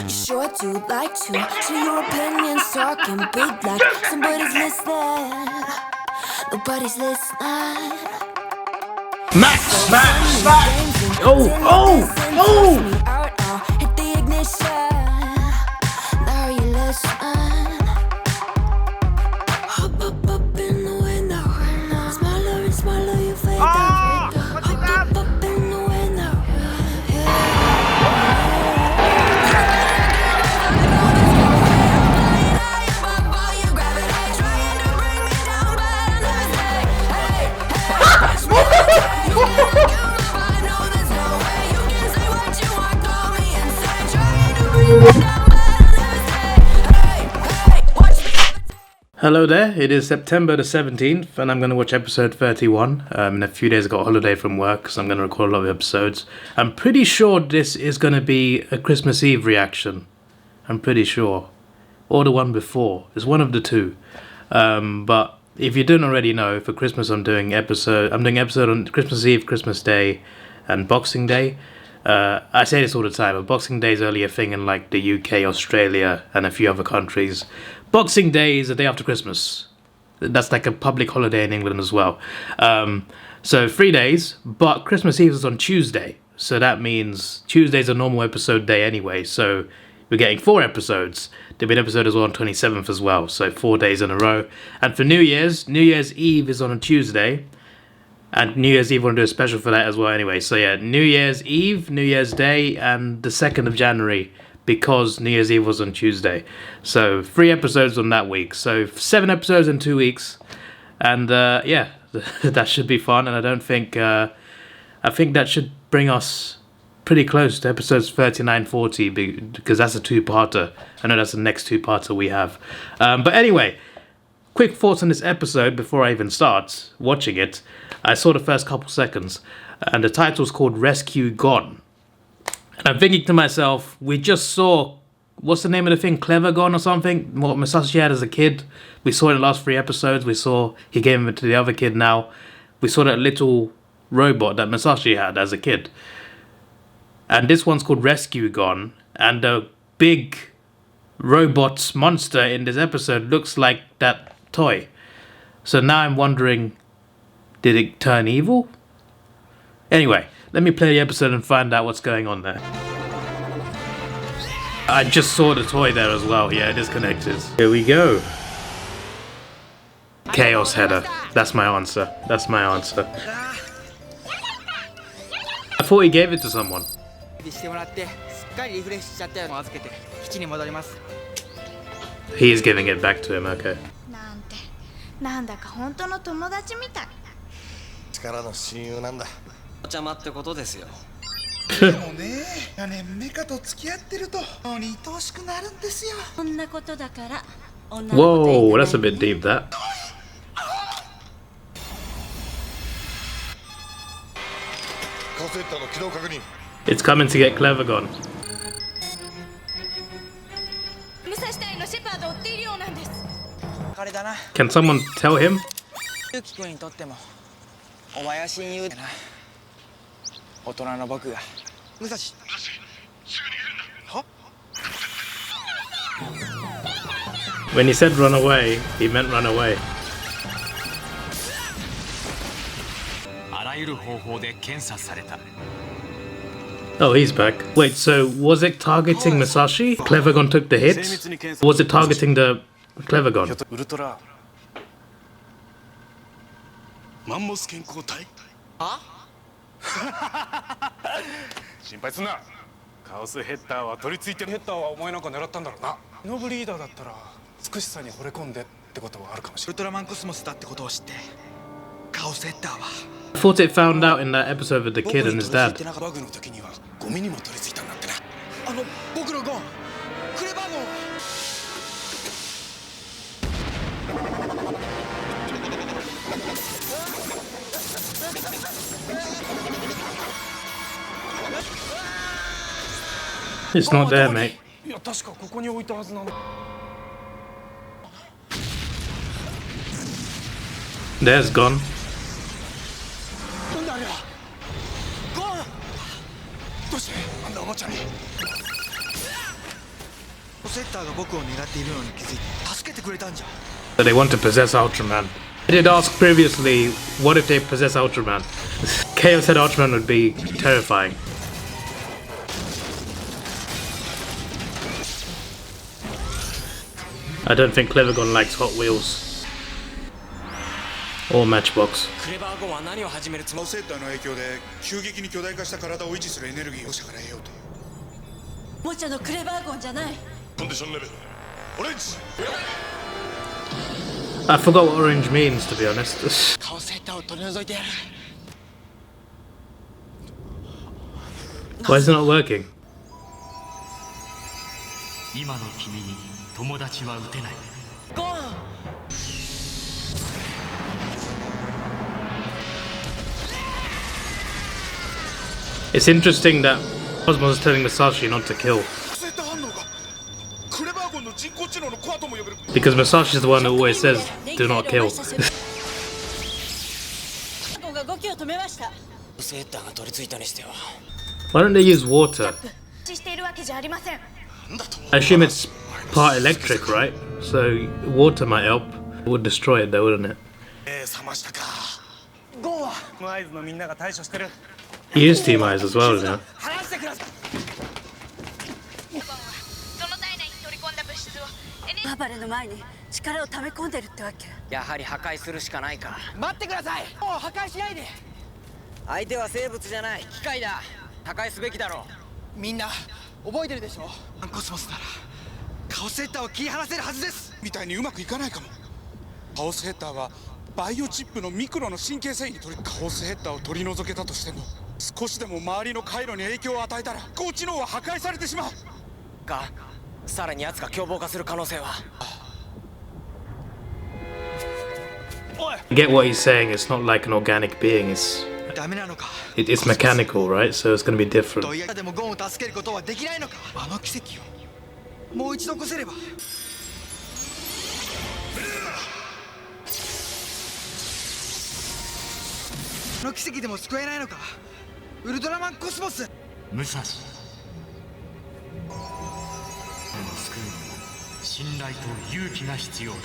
You sure do like to share your opinions, talking big like somebody's listening. Nobody's listening. Max! Oh! Hit the ignition. Now you listen. Hop up in the window. Smaller and smaller you fade down. Hop up in the window. Hello there, it is September the 17th and I'm going to watch episode 31. In a few days I got a holiday from work, so I'm going to record a lot of episodes. I'm pretty sure this is going to be a Christmas Eve reaction. I'm pretty sure. Or the one before. It's one of the two. But if you didn't already know, for Christmas I'm doing episode on Christmas Eve, Christmas Day and Boxing Day. I say this all the time, but Boxing Day is only a thing in like the UK, Australia and a few other countries. Boxing Day is the day after Christmas. That's like a public holiday in England as well. So 3 days, but Christmas Eve is on Tuesday. So that means Tuesday's a normal episode day anyway. So we're getting 4 episodes. There'll be an episode as well on 27th as well. So 4 days in a row. And for New Year's Eve is on a Tuesday. And New Year's Eve, we're going to do a special for that as well anyway. So yeah, New Year's Eve, New Year's Day, and the 2nd of January. Because New Year's Eve was on Tuesday. So 3 episodes on that week. So 7 episodes in 2 weeks. And yeah, that should be fun. And I think that should bring us pretty close to episodes 39, 40. Because that's a 2-parter. I know that's the next 2-parter we have. But anyway, quick thoughts on this episode before I even start watching it. I saw the first couple seconds. And the title's called Rescue Gone. And I'm thinking to myself, we just saw, what's the name of the thing, Clever Gone or something? What Musashi had as a kid. We saw in the last 3 episodes. We saw he gave it to the other kid now. We saw that little robot that Musashi had as a kid. And this one's called Rescue Gone. And the big robot monster in this episode looks like that toy. So now I'm wondering, did it turn evil? Anyway. Let me play the episode and find out what's going on there. I just saw the toy there as well. Yeah, it is connected. Here we go. Chaos header. That's my answer. That's my answer. I thought he gave it to someone. He is giving it back to him, okay. Whoa, that's a bit deep, that. It's coming to get Clever Gone. Can someone tell him? When he said run away, he meant run away. Oh, he's back. Wait, so was it targeting Musashi? Clever Gone took the hit? Was it targeting the Clever Gone? I thought it found out in that episode with the kid and his dad. It's not there, mate. There's gone. So they want to possess Ultraman. I did ask previously, what if they possess Ultraman? KO said Ultraman would be terrifying. I don't think Clevergon likes Hot Wheels. Or Matchbox. クレバーゴンは何を始めるつもり？セッターの影響で急激に巨大化した体を維持するエネルギーを社から得ようと。もちゃのクレバーゴンじゃない。コンディションレベル。オレンジ。I forgot what orange means, to be honest. 顔セッターを取り除いてやる。 Why is it not working? 今の君に友達は撃てない。ゴン。It's interesting that Cosmos is telling Musashi not to kill. Because Musashi is the one who always says, do not kill. ゴンが動きを止めました。 セッターが取り付いたにしては。 Why don't they use water? しているわけじゃありません。 I assume it's part electric, right? So water might help. It would destroy it though, wouldn't it? 冷ましたか。ゴンはノイズのみんなが対処してる。 He is Team Eyes as well, isn't he? 話してください。ババレの前に力を溜め込んでるってわけ。やはり破壊するしかないか。待ってください。もう破壊しないで。相手は生物じゃない、機械だ。破壊すべきだろう。みんな覚えてるでしょ。コスモスならカオスヘッダーを切り離せるはずです。みたいにうまくいかないかも。カオスヘッダーはバイオチップのミクロの神経繊維に取り、カオスヘッダーを取り除けたとしても、少しでも周りの回路に影響を与えたら高知能は破壊されてしまう。か、さらに奴が凶暴化する可能性は。I get what he's saying. It's not like an organic being. It's mechanical, right? So it's going to be different. でもゴンを助けることはできないのか。あの奇跡をもう一度起こせれば。あの奇跡でも救えないのか。ウルトラマンコスモス。武蔵。救うには信頼と勇気が必要だ。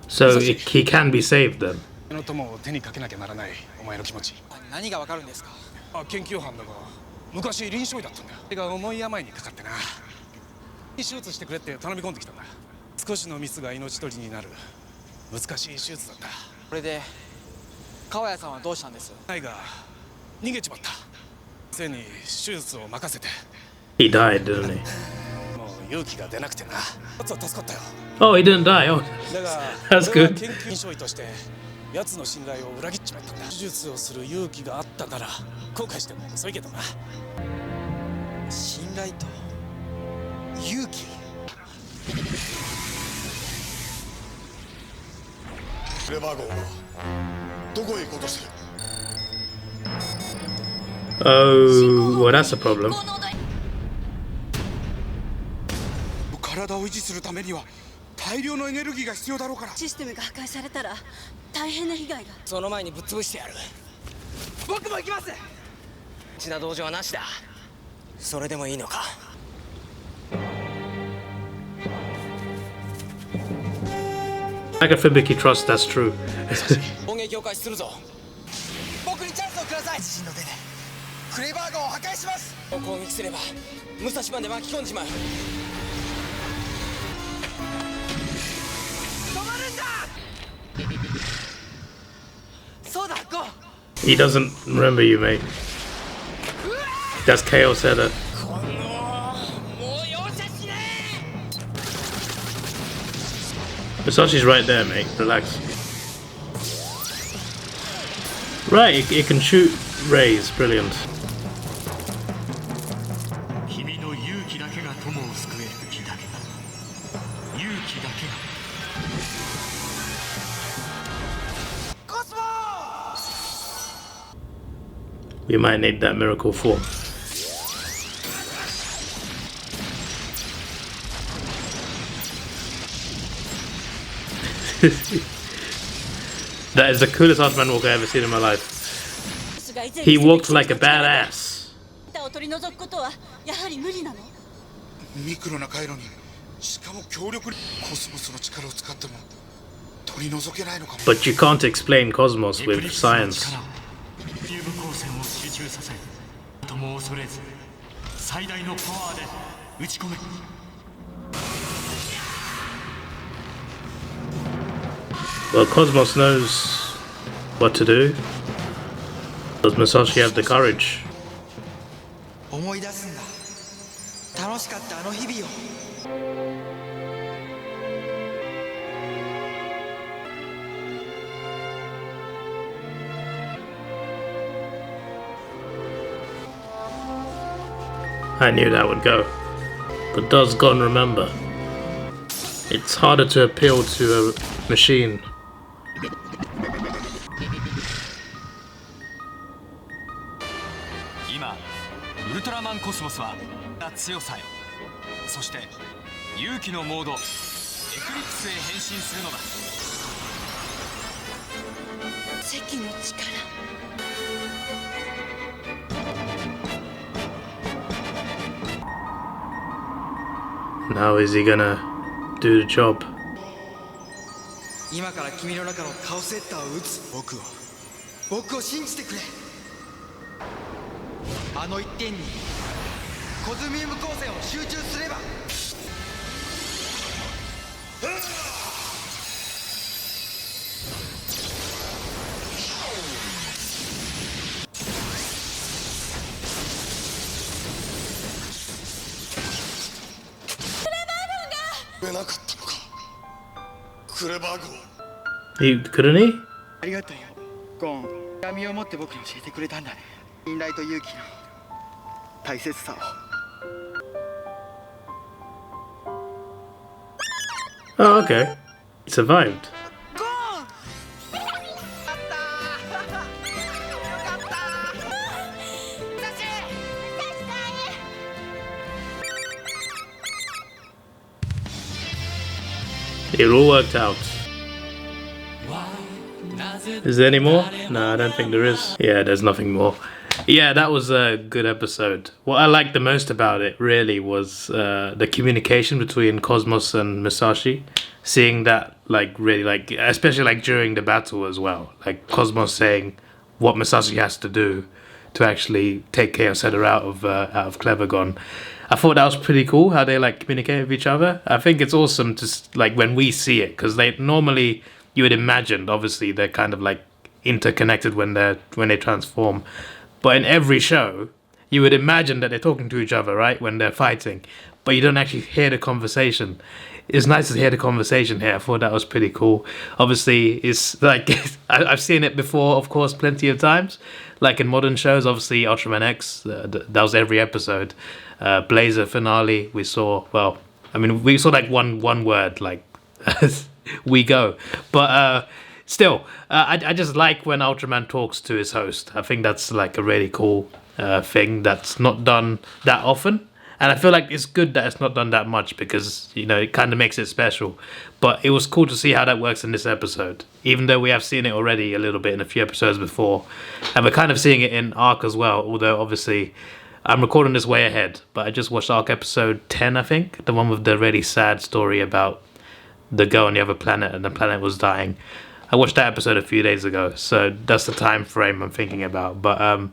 So he can be saved then. の友を手にかけなきゃならないお前の気持ち。何がわかるんですか。研究班だが昔臨床医だったんだよ。それが重い病にかかってな。手術してくれって頼み込んできたんだ。少しのミスが命取りになる難しい手術だった。これで川谷さんはどうしたんです。愛が逃げちまった。先生に手術を任せて。 He died, didn't he? もう勇気が出なくてな。奴は助かったよ。 Oh, he didn't die. Oh, だが that's 俺は good. 研究所医として奴の信頼を裏切っちまったんだ。手術をする勇気があったなら後悔しても遅いけどな。信頼と勇気。クレバー号はどこへ行こうとしてる。 Oh, well, that's a problem. 体を維持するためには大量のエネルギーが必要だろうから。システムが破壊されたら大変な被害が。その前にぶっ潰してやる。僕も行きます。ちな同情はなしだ。それでもいいのか。 I can Fibiki trust that's true. 攻撃を開始するぞ。僕にチャンスをください。自身の手でクレバー号を破壊します。攻撃すれば武蔵まで巻き込んじまう。止まるんだ。そうだ、ゴー。 He doesn't remember you, mate. That's KO said it. もう容赦しねえ。 Musashi's right there, mate. Relax. Right, it can shoot rays. Brilliant. 君の勇気だけが友を救える。勇気だけが。勇気だけが。 コスモー。 We might need that miracle form. That is the coolest Ultraman walk I've ever seen in my life. He walked like a badass. を取り除くことはやはり無理なの。ミクロな回路にしかも強力にコスモスの力を使っても取り除けないのかも。 But you can't explain Cosmos エク with リプスの science. 力をフィウム光線を集中させとも恐れず最大のパワーで打ち込め。 Well, Cosmos knows what to do. Does Musashi have the courage? 思い出すんだ。楽しかったあの日々を。 I knew that would go. But does Gon remember? It's harder to appeal to a machine. 今ウルトラマンコスモスは強さよ、そして勇気のモードエクリプスへ変身するのだ。関の力。 Now is he gonna do the job? 今から君の中のカオセッターを撃つ。僕を信じてくれ。あの一点にコズミウム光線を集中すれば。 Couldn't he? ありがとうよ、ゴン。闇を持って僕に教えてくれたんだね。信頼と勇気の大切さを。 Oh, okay. He survived. ゴン！やったー！よかったー！ It all worked out. Is there any more? No, I don't think there is. Yeah, there's nothing more. Yeah, that was a good episode. What I liked the most about it really was the communication between Cosmos and Musashi. Seeing that, like, really, like, especially like during the battle as well. Like Cosmos saying what Musashi has to do to actually take Chaos Header out of Clevergon. I thought that was pretty cool how they like communicate with each other. I think it's awesome to like when we see it, because they normally, you would imagine, obviously they're kind of like interconnected when they transform, but in every show you would imagine that they're talking to each other, right, when they're fighting, but you don't actually hear the conversation. It's nice to hear the conversation here. I thought that was pretty cool. Obviously, it's like I've seen it before, of course, plenty of times. Like in modern shows, obviously Ultraman X, that was every episode. Blazer finale, we saw. Well, I mean, we saw like one word, like we go. But still, I just like when Ultraman talks to his host. I think that's like a really cool thing that's not done that often. And I feel like it's good that it's not done that much because, you know, it kind of makes it special. But it was cool to see how that works in this episode. Even though we have seen it already a little bit in a few episodes before. And we're kind of seeing it in Arc as well. Although, obviously, I'm recording this way ahead. But I just watched Arc episode 10, I think. The one with the really sad story about the girl on the other planet and the planet was dying. I watched that episode a few days ago. So that's the time frame I'm thinking about. But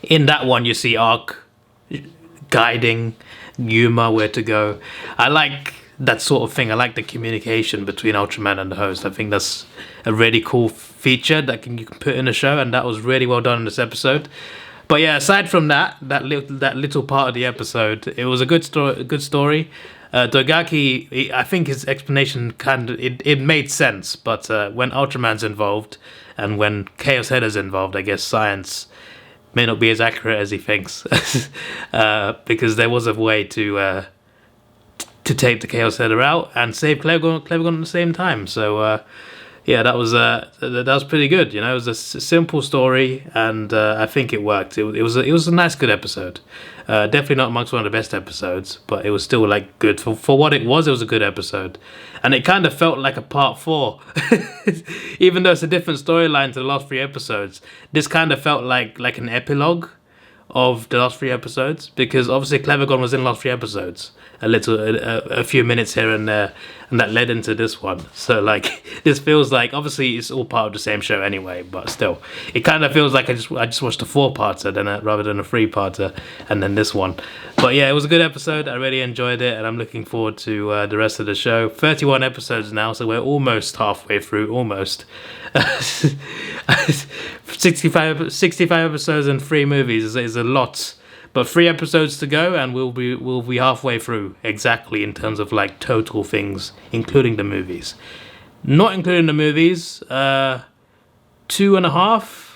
in that one, you see Arc guiding Yuma where to go. I like that sort of thing. I like the communication between Ultraman and the host. I think that's a really cool feature that you can put in a show, and that was really well done in this episode. But yeah, aside from that little part of the episode, it was a good story. Dogaki, I think his explanation it made sense, but when Ultraman's involved and when Chaos Header's involved, I guess science may not be as accurate as he thinks, because there was a way to take the Chaos Header out and save Clevergon at the same time. So yeah, that was pretty good. You know, it was a simple story, and I think it worked. It was a nice, good episode. Definitely not amongst one of the best episodes, but it was still like good for what it was. It was a good episode, and it kind of felt like a part 4, even though it's a different storyline to the last 3 episodes. This kind of felt like an epilogue of the last 3 episodes, because obviously Clevergon was in the last 3 episodes, a few minutes here and there, and that led into this one. So like, this feels like, obviously it's all part of the same show anyway, but still, it kind of feels like I just watched a 4-parter rather than a 3-parter, and then this one. But yeah, it was a good episode. I really enjoyed it, and I'm looking forward to the rest of the show. 31 episodes now, so we're almost halfway through. Almost. 65 episodes and 3 movies is a lot, but 3 episodes to go, and we'll be halfway through exactly in terms of like total things, including the movies. Not including the movies, 2.5.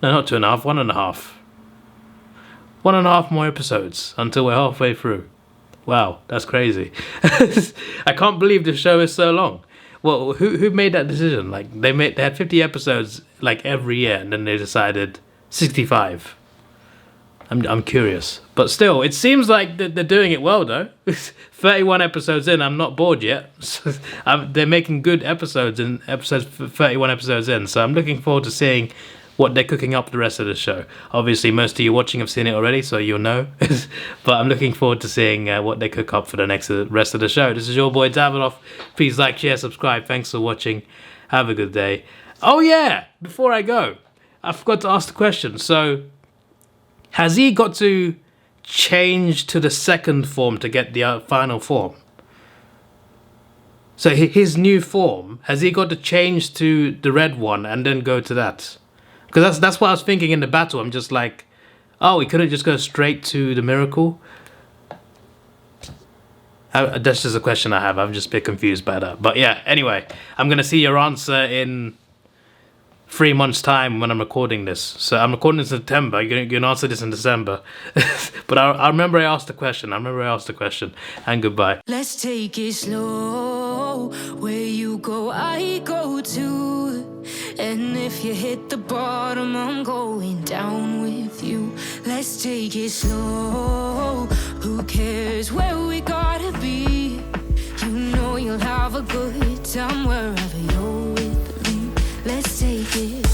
No, not 2.5. 1.5. 1.5 more episodes until we're halfway through. Wow, that's crazy. I can't believe the show is so long. Well, who made that decision? Like they had 50 episodes like every year, and then they decided 65. I'm curious, but still, it seems like they're doing it well though. 31 episodes in, I'm not bored yet. They're making good episodes 31 episodes in, so I'm looking forward to seeing what they're cooking up the rest of the show. Obviously, most of you watching have seen it already, so you'll know. But I'm looking forward to seeing what they cook up for the rest of the show. This is your boy Davidoff. Please like, share, subscribe. Thanks for watching. Have a good day. Oh yeah, before I go, I forgot to ask the question. So, has he got to change to the second form to get the final form? So his new form, has he got to change to the red one and then go to that? Because that's what I was thinking in the battle. I'm just like, oh, he couldn't just go straight to the miracle? That's just a question I have. I'm just a bit confused by that. But yeah, anyway, I'm going to see your answer in 3 months' time when I'm recording this. So I'm recording this in September. You're going to answer this in December. But I remember I asked the question. And goodbye. Let's take it slow. Where you go, I go too. And if you hit the bottom, I'm going down with you. Let's take it slow. Who cares where we gotta be? You know you'll have a good time wherever you're with me. Let's take it